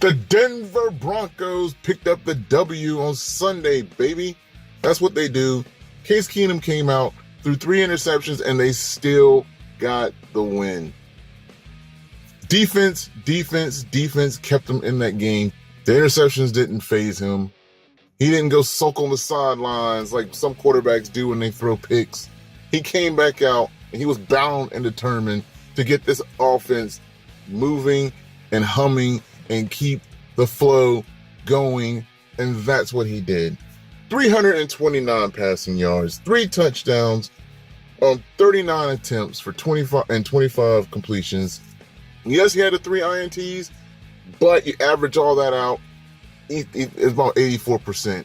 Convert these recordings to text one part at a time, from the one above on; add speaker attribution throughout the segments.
Speaker 1: The Denver Broncos picked up the W on Sunday, baby. That's what they do. Case Keenum came out, threw 3 interceptions, and they still got the win. Defense kept them in that game. The interceptions didn't faze him. He didn't go sulk on the sidelines like some quarterbacks do when they throw picks. He came back out, and he was bound and determined to get this offense moving and humming and keep the flow going, and that's what he did. 329 passing yards, 3 touchdowns on 39 attempts for 25 completions. Yes, he had the 3 INTs, but you average all that out, it's about 84%,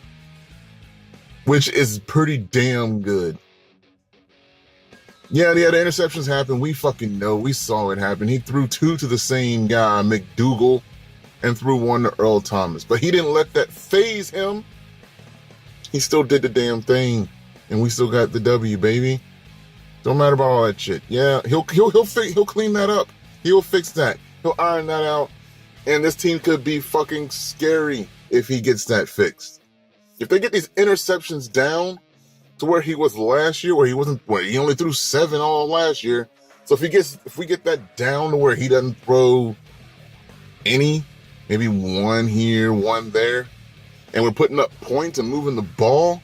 Speaker 1: which is pretty damn good. Yeah, the interceptions happen. We fucking know. We saw it happen. He threw 2 to the same guy, McDougal, and threw 1 to Earl Thomas. But he didn't let that faze him. He still did the damn thing, and we still got the W, baby. Don't matter about all that shit. Yeah, he'll clean that up. He'll fix that. He'll iron that out, and this team could be fucking scary if he gets that fixed. If they get these interceptions down to where he was last year, where he wasn't, he only threw 7 all last year. So if we get that down to where he doesn't throw any, maybe 1 here, 1 there, and we're putting up points and moving the ball,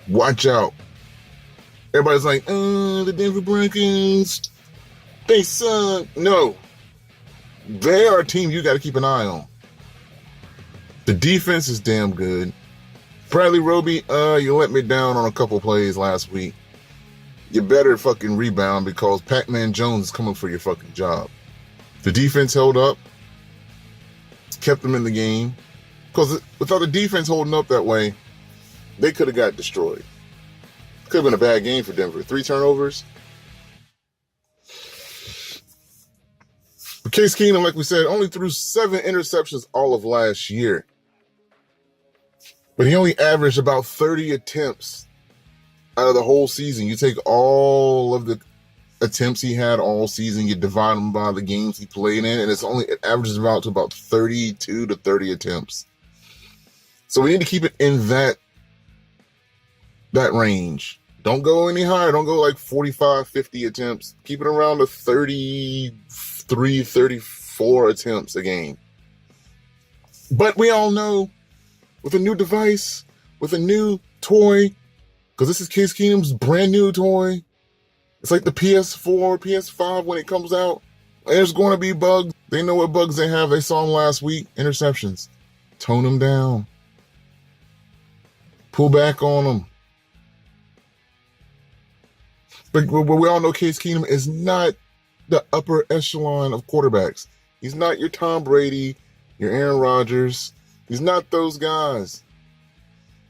Speaker 1: watch out. Everybody's like, the Denver Broncos, they suck. No. They are a team you got to keep an eye on. The defense is damn good. Bradley Roby, you let me down on a couple plays last week. You better fucking rebound because Pac-Man Jones is coming for your fucking job. The defense held up. Kept them in the game. Because without the defense holding up that way, they could have got destroyed. Could have been a bad game for Denver. 3 turnovers. But Case Keenum, like we said, only threw 7 interceptions all of last year. But he only averaged about 30 attempts out of the whole season. You take all of the attempts he had all season, you divide them by the games he played in, and it averages about 32 to 30 attempts. So we need to keep it in that range. Don't go any higher. Don't go like 45, 50 attempts. Keep it around the 33, 34 attempts a game. But we all know, with a new device, with a new toy, because this is Case Keenum's brand new toy. It's like the PS4, PS5 when it comes out. There's going to be bugs. They know what bugs they have. They saw them last week. Interceptions. Tone them down. Pull back on them. But we all know Case Keenum is not the upper echelon of quarterbacks. He's not your Tom Brady, your Aaron Rodgers. He's not those guys.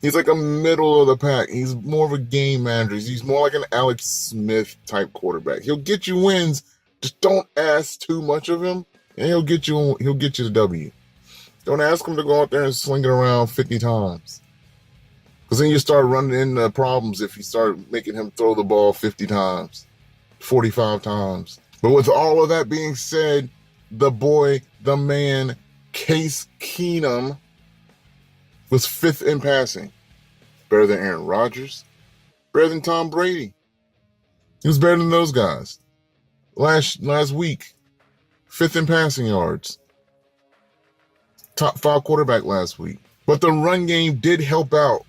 Speaker 1: He's like a middle of the pack. He's more of a game manager. He's more like an Alex Smith type quarterback. He'll get you wins. Just don't ask too much of him, and he'll get you the W. Don't ask him to go out there and sling it around 50 times. Because then you start running into problems if you start making him throw the ball 50 times, 45 times. But with all of that being said, the boy, the man, Case Keenum was 5th in passing. Better than Aaron Rodgers. Better than Tom Brady. He was better than those guys. Last week, 5th in passing yards. Top 5 quarterback last week. But the run game did help out.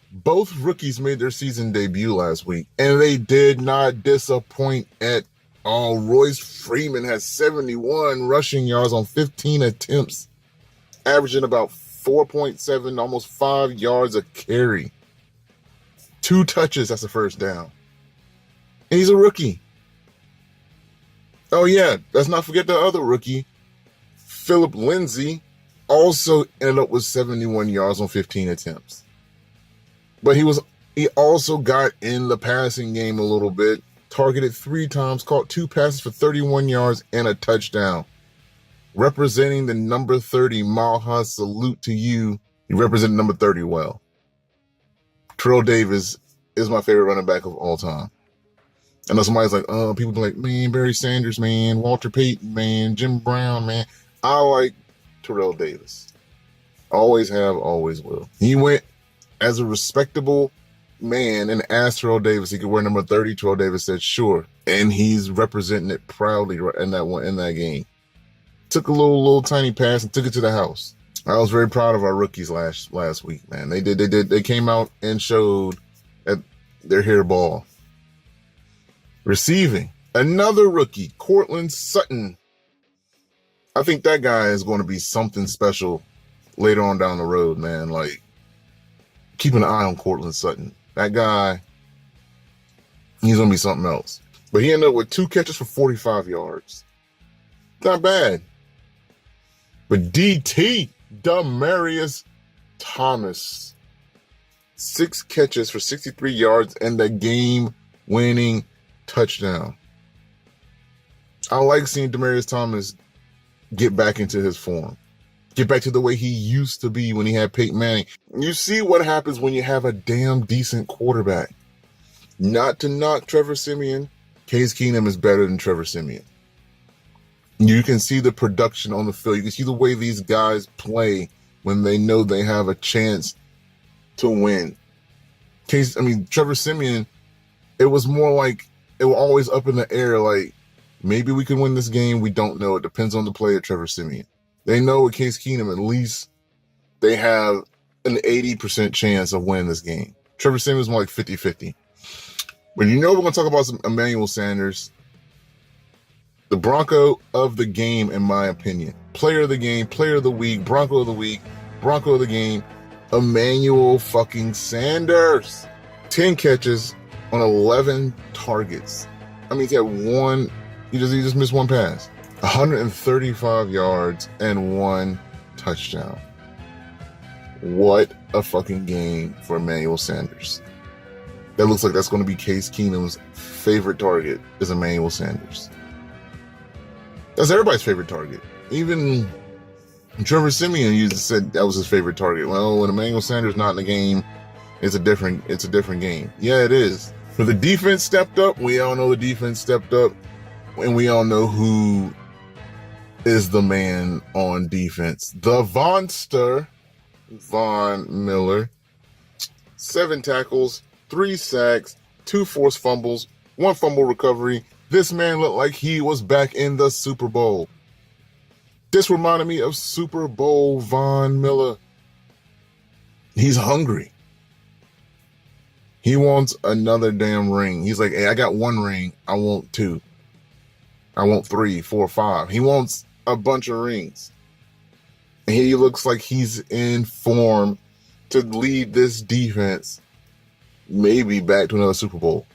Speaker 1: Both rookies made their season debut last week, and they did not disappoint at all. Royce Freeman has 71 rushing yards on 15 attempts, averaging about 4.7, almost 5 yards a carry. 2 touches, that's a first down. And he's a rookie. Oh yeah, let's not forget the other rookie, Philip Lindsay, also ended up with 71 yards on 15 attempts. But he also got in the passing game a little bit, targeted 3 times, caught 2 passes for 31 yards and a touchdown. Representing the number 30, Maha, salute to you. You represent number 30 well. Terrell Davis is my favorite running back of all time. I know somebody's like, people be like, man, Barry Sanders, man, Walter Payton, man, Jim Brown, man. I like Terrell Davis. Always have, always will. He went as a respectable man and asked Terrell Davis he could wear number 30. Terrell Davis said sure, and he's representing it proudly in that game. Took a little tiny pass and took it to the house. I was very proud of our rookies last week, man. They came out and showed that they're here ball. Receiving, another rookie, Courtland Sutton. I think that guy is going to be something special later on down the road, man. Like, keep an eye on Courtland Sutton. That guy, he's going to be something else. But he ended up with 2 catches for 45 yards. Not bad. But DT, Demaryius Thomas, 6 catches for 63 yards and the game-winning touchdown. I like seeing Demaryius Thomas get back into his form. Get back to the way he used to be when he had Peyton Manning. You see what happens when you have a damn decent quarterback. Not to knock Trevor Siemian, Case Keenum is better than Trevor Siemian. You can see the production on the field. You can see the way these guys play when they know they have a chance to win. Trevor Siemian, it was more like it was always up in the air. Like, maybe we can win this game. We don't know. It depends on the player, Trevor Siemian. They know with Case Keenum, at least they have an 80% chance of winning this game. Trevor Siemian is more like 50-50. But we're going to talk about some Emanuel Sanders. The Bronco of the game, in my opinion. Player of the game, player of the week, Bronco of the week, Bronco of the game, Emanuel fucking Sanders. 10 catches on 11 targets. He had one, he just missed one pass. 135 yards and 1 touchdown. What a fucking game for Emanuel Sanders. That looks like that's going to be Case Keenum's favorite target is Emanuel Sanders. That's everybody's favorite target. Even Trevor Siemian used to said that was his favorite target. Well, when Emanuel Sanders not in the game, it's a different game. Yeah, it is. But the defense stepped up. We all know the defense stepped up. And we all know who is the man on defense. The Vonster, Von Miller. 7 tackles, 3 sacks, 2 forced fumbles, 1 fumble recovery. This man looked like he was back in the Super Bowl. This reminded me of Super Bowl Von Miller. He's hungry. He wants another damn ring. He's like, hey, I got 1 ring. I want 2. I want 3, 4, 5. He wants a bunch of rings. And he looks like he's in form to lead this defense maybe back to another Super Bowl.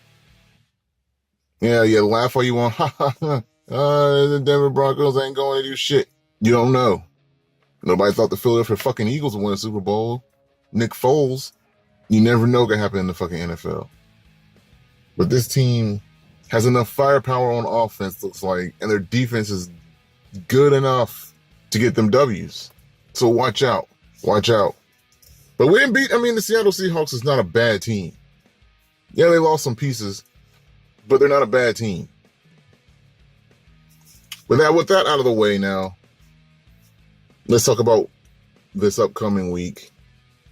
Speaker 1: Yeah, laugh all you want. The Denver Broncos ain't going to do shit. You don't know. Nobody thought the Philadelphia fucking Eagles would win a Super Bowl. Nick Foles. You never know what can happen in the fucking NFL. But this team has enough firepower on offense, looks like, and their defense is good enough to get them W's. So watch out. Watch out. But we didn't beat, the Seattle Seahawks is not a bad team. Yeah, they lost some pieces, but they're not a bad team. With that out of the way now, let's talk about this upcoming week,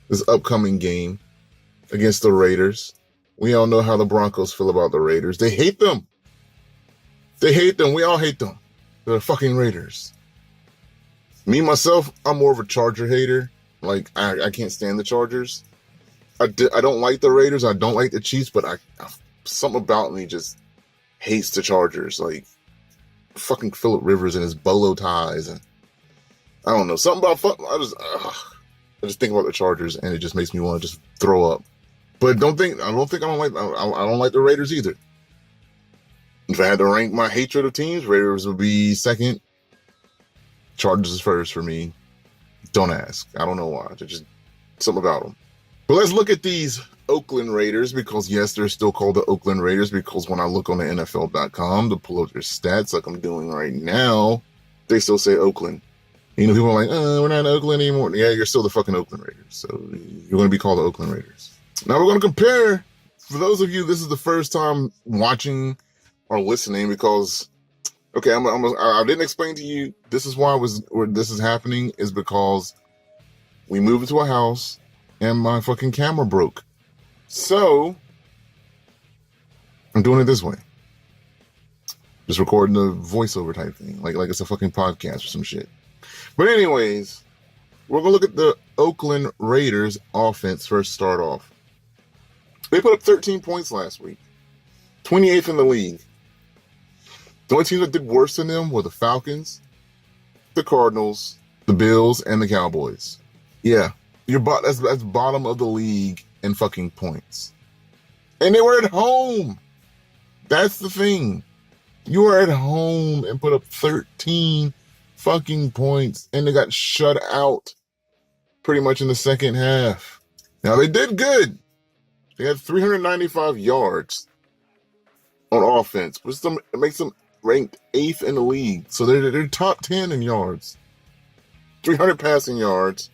Speaker 1: this upcoming game against the Raiders. We all know how the Broncos feel about the Raiders. They hate them. They hate them. We all hate them. They're the fucking Raiders. Me, myself, I'm more of a Charger hater. Like, I can't stand the Chargers. I don't like the Raiders. I don't like the Chiefs, but something about me just hates the Chargers. Like, fucking Phillip Rivers and his bolo ties. And I don't know. Something about I just think about the Chargers, and it just makes me want to just throw up. But I don't like the Raiders either. If I had to rank my hatred of teams, Raiders would be second. Chargers is first for me. Don't ask. I don't know why. There's just something about them. But let's look at these Oakland Raiders, because yes, they're still called the Oakland Raiders, because when I look on the NFL.com to pull up their stats like I'm doing right now, they still say Oakland. People are like, we're not in Oakland anymore. Yeah, you're still the fucking Oakland Raiders. So you're going to be called the Oakland Raiders. Now we're going to compare. For those of you, this is the first time watching or listening, because Okay, I didn't explain to you. This is why this is happening is because we moved into a house and my fucking camera broke. So I'm doing it this way. Just recording the voiceover type thing, like it's a fucking podcast or some shit. But anyways, we're gonna look at the Oakland Raiders offense first. Start off. They put up 13 points last week, 28th in the league. The only teams that did worse than them were the Falcons, the Cardinals, the Bills, and the Cowboys. Yeah, that's bottom of the league in fucking points. And they were at home. That's the thing. You were at home and put up 13 fucking points, and they got shut out pretty much in the second half. Now, they did good. They had 395 yards on offense, which makes them ranked 8th in the league. So they're top 10 in yards. 300 passing yards,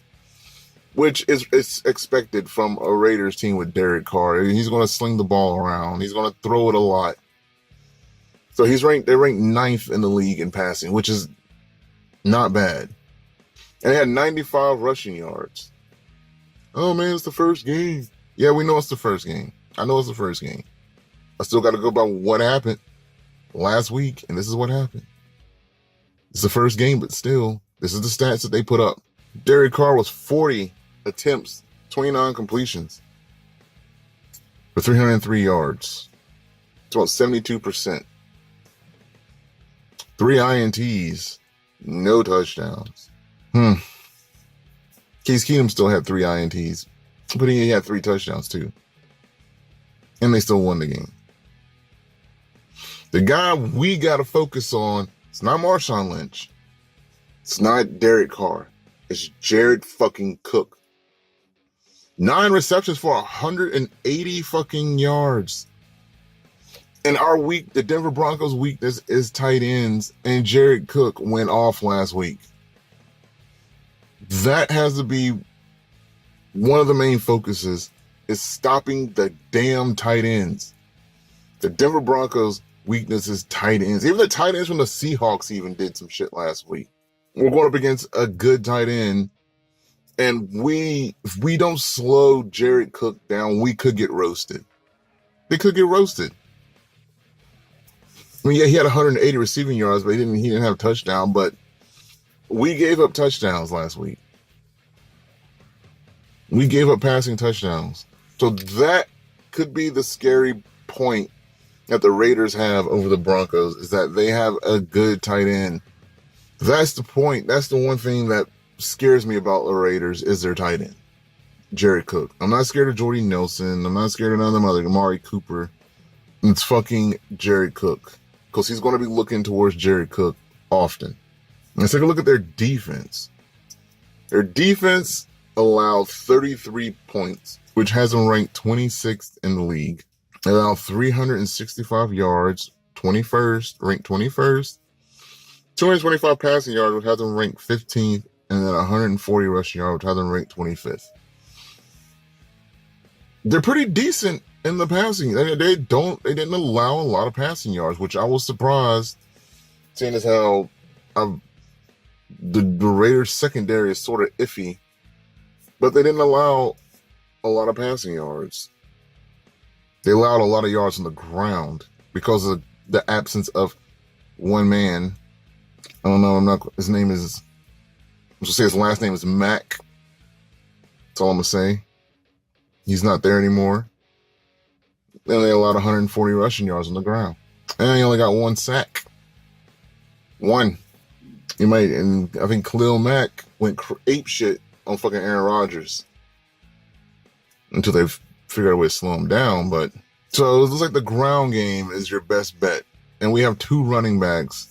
Speaker 1: which is expected from a Raiders team with Derek Carr. He's going to sling the ball around. He's going to throw it a lot. So they're ranked 9th in the league in passing, which is not bad. And they had 95 rushing yards. Oh man, it's the first game. Yeah, we know it's the first game. I know it's the first game. I still got to go by what happened last week, and this is what happened. It's the first game, but still, this is the stats that they put up. Derek Carr was 40 attempts, 29 completions for 303 yards. It's about 72%. 3 INTs, no touchdowns. Case Keenum still had 3 INTs, but he had 3 touchdowns too. And they still won the game. The guy we got to focus on, it's not Marshawn Lynch. It's not Derek Carr. It's Jared fucking Cook. 9 receptions for 180 fucking yards. And the Denver Broncos' weakness is tight ends, and Jared Cook went off last week. That has to be one of the main focuses, is stopping the damn tight ends. The Denver Broncos' weakness is tight ends. Even the tight ends from the Seahawks even did some shit last week. We're going up against a good tight end, and if we don't slow Jared Cook down, we could get roasted. They could get roasted. I mean, yeah, he had 180 receiving yards, but he didn't have a touchdown, but we gave up touchdowns last week. We gave up passing touchdowns. So that could be the scary point that the Raiders have over the Broncos, is that they have a good tight end. That's the point. That's the one thing that scares me about the Raiders is their tight end, Jared Cook. I'm not scared of Jordy Nelson. I'm not scared of none of them other, Amari Cooper. It's fucking Jared Cook, because he's going to be looking towards Jared Cook often. Let's take a look at their defense. Their defense allowed 33 points, which has them ranked 26th in the league. They allowed 365 yards, 21st, ranked 21st. 225 passing yards, which has them ranked 15th, and then 140 rushing yards, which has them ranked 25th. They're pretty decent in the passing. They didn't allow a lot of passing yards, which I was surprised, seeing as how the Raiders secondary is sort of iffy, but they didn't allow a lot of passing yards. They allowed a lot of yards on the ground because of the absence of one man. I don't know. His name is, I'm just say his last name is Mack. That's all I'm gonna say. He's not there anymore. Then they allowed 140 rushing yards on the ground, and he only got 1 sack. 1. And I think Khalil Mack went ape shit on fucking Aaron Rodgers until they figured out a way to slow him down. But so it looks like the ground game is your best bet, and we have 2 running backs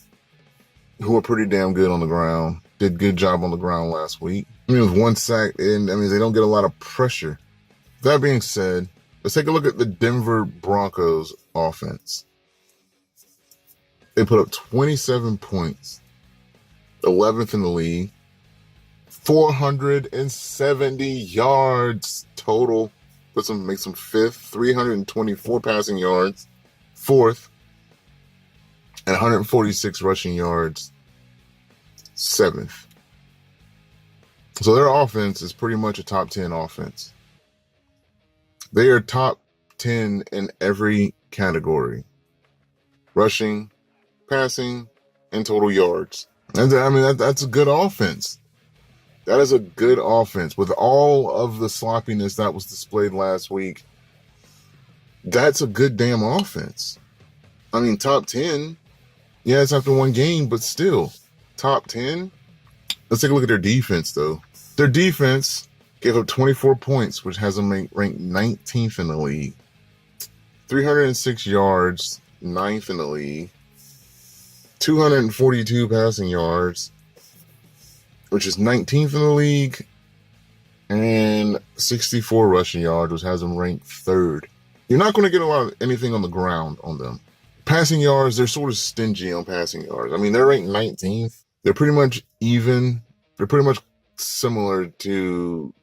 Speaker 1: who are pretty damn good on the ground. Did good job on the ground last week. I mean, with 1 sack, and that means they don't get a lot of pressure. That being said, let's take a look at the Denver Broncos offense. They put up 27 points, 11th in the league, 470 yards total. Makes them 5th, 324 passing yards, 4th. and 146 rushing yards, 7th. So their offense is pretty much a top 10 offense. They are top 10 in every category: rushing, passing, and total yards. And I mean, that's a good offense. That is a good offense. With all of the sloppiness that was displayed last week, that's a good damn offense. I mean, top 10. Yeah, it's after one game, but still, top 10. Let's take a look at their defense, though. Their defense gave up 24 points, which has them ranked 19th in the league. 306 yards, 9th in the league. 242 passing yards, which is 19th in the league. And 64 rushing yards, which has them ranked 3rd. You're not going to get a lot of anything on the ground on them. Passing yards, they're sort of stingy on passing yards. I mean, they're ranked 19th. They're pretty much even. They're pretty much similar to,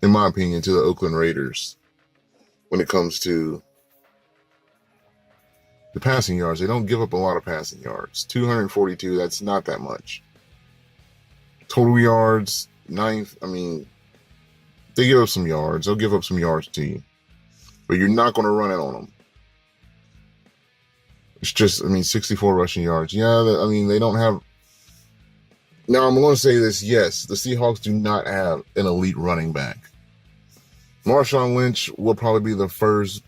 Speaker 1: in my opinion, to the Oakland Raiders when it comes to the passing yards. They don't give up a lot of passing yards. 242, that's not that much. Total yards, 9th. I mean, they give up some yards. They'll give up some yards to you. But you're not going to run it on them. It's just, I mean, 64 rushing yards. Yeah, I mean, they don't have. Now, I'm going to say this. Yes, the Seahawks do not have an elite running back. Marshawn Lynch will probably be the first.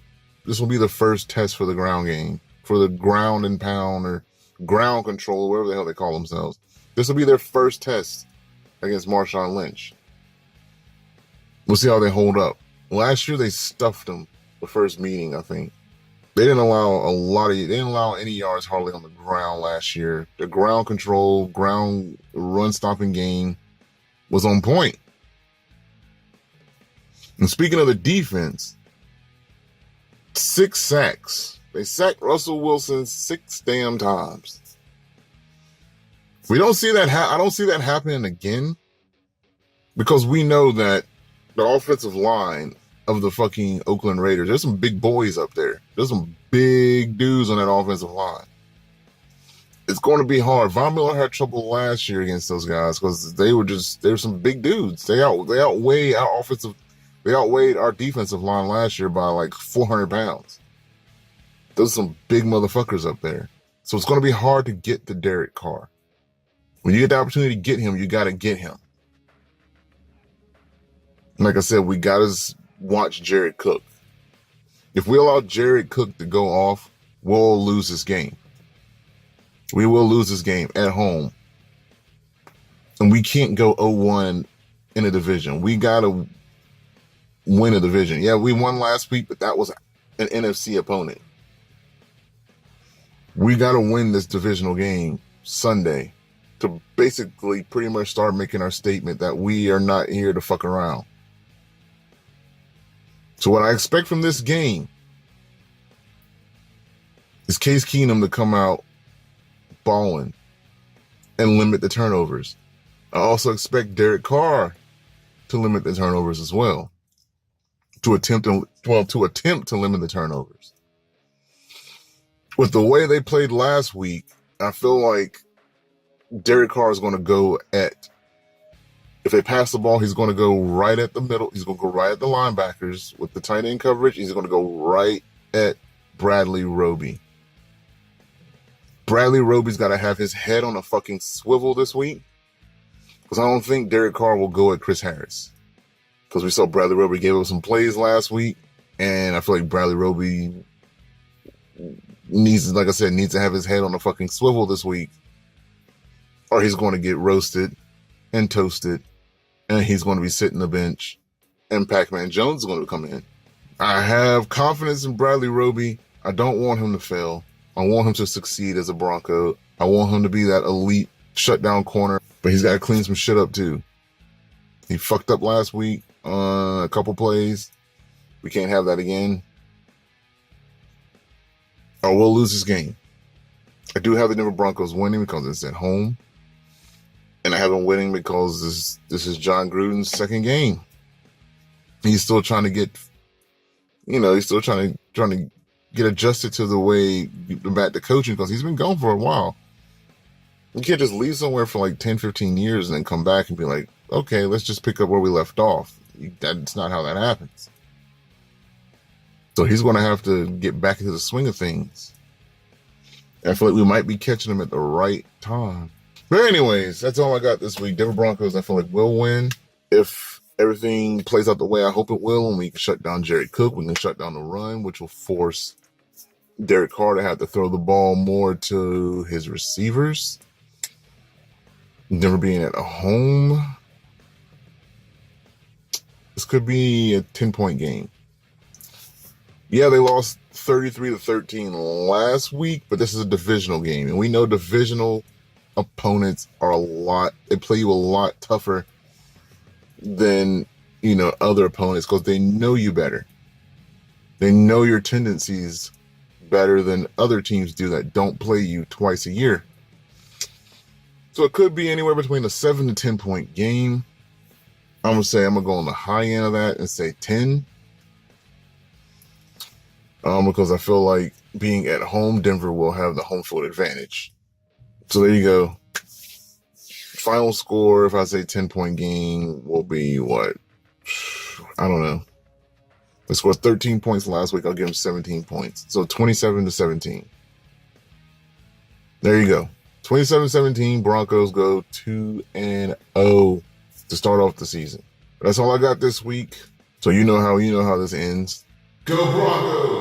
Speaker 1: This will be the first test for the ground game, for the ground and pound or ground control, whatever the hell they call themselves. This will be their first test against Marshawn Lynch. We'll see how they hold up. Last year, they stuffed them the first meeting, I think. They didn't allow any yards hardly on the ground last year. The ground control, ground run stopping game was on point. And speaking of the defense, 6 sacks. They sacked Russell Wilson 6 damn times. We don't see that. I don't see that happening again, because we know that the offensive line of the fucking Oakland Raiders, there's some big boys up there. There's some big dudes on that offensive line. It's going to be hard. Von Miller had trouble last year against those guys because they were some big dudes. They outweighed our defensive line last year by like 400 pounds. Those are some big motherfuckers up there. So it's going to be hard to get to Derek Carr. When you get the opportunity to get him, you got to get him. Like I said, we got to watch Jared Cook. If we allow Jared Cook to go off, we'll lose this game. We will lose this game at home. And we can't go 0-1 in a division. We got to win a division. Yeah, we won last week, but that was an NFC opponent. We got to win this divisional game Sunday to basically pretty much start making our statement that we are not here to fuck around. So what I expect from this game is Case Keenum to come out balling and limit the turnovers. I also expect Derek Carr to limit the turnovers as well. To attempt to limit the turnovers. With the way they played last week, I feel like Derek Carr is going to go at. If they pass the ball, he's going to go right at the middle. He's going to go right at the linebackers with the tight end coverage. He's going to go right at Bradley Roby. Bradley Roby's got to have his head on a fucking swivel this week, because I don't think Derek Carr will go at Chris Harris. Because we saw Bradley Roby gave up some plays last week, and I feel like Bradley Roby needs to have his head on a fucking swivel this week, or he's going to get roasted and toasted, and he's going to be sitting the bench, and Pac-Man Jones is going to come in. I have confidence in Bradley Roby. I don't want him to fail. I want him to succeed as a Bronco. I want him to be that elite shutdown corner, but he's got to clean some shit up too. He fucked up last week on a couple plays. We can't have that again, or we'll lose this game. I do have the Denver Broncos winning because it's at home. And I have him winning because this is John Gruden's second game. He's still trying to get, he's still trying to get adjusted to the way back to coaching because he's been gone for a while. You can't just leave somewhere for like 10, 15 years and then come back and be like, okay, let's just pick up where we left off. That's not how that happens. So he's going to have to get back into the swing of things. I feel like we might be catching him at the right time. But anyways, that's all I got this week. Denver Broncos, I feel like will win. If everything plays out the way I hope it will, and we can shut down Jared Cook, we can shut down the run, which will force Derek Carr to have to throw the ball more to his receivers. Denver being at home, this could be a 10-point game. Yeah, they lost 33-13 last week, but this is a divisional game. And we know divisional opponents are they play you a lot tougher than, other opponents because they know you better. They know your tendencies better than other teams do that don't play you twice a year. So it could be anywhere between a 7 to 10 point game. I'm going to go on the high end of that and say 10. Because I feel like being at home, Denver will have the home field advantage. So there you go. Final score, if I say 10-point game, will be what? I don't know. They scored 13 points last week. I'll give them 17 points. So 27-17. There you go. 27-17. Broncos go 2-0 to start off the season. That's all I got this week. So you know how this ends. Go Broncos!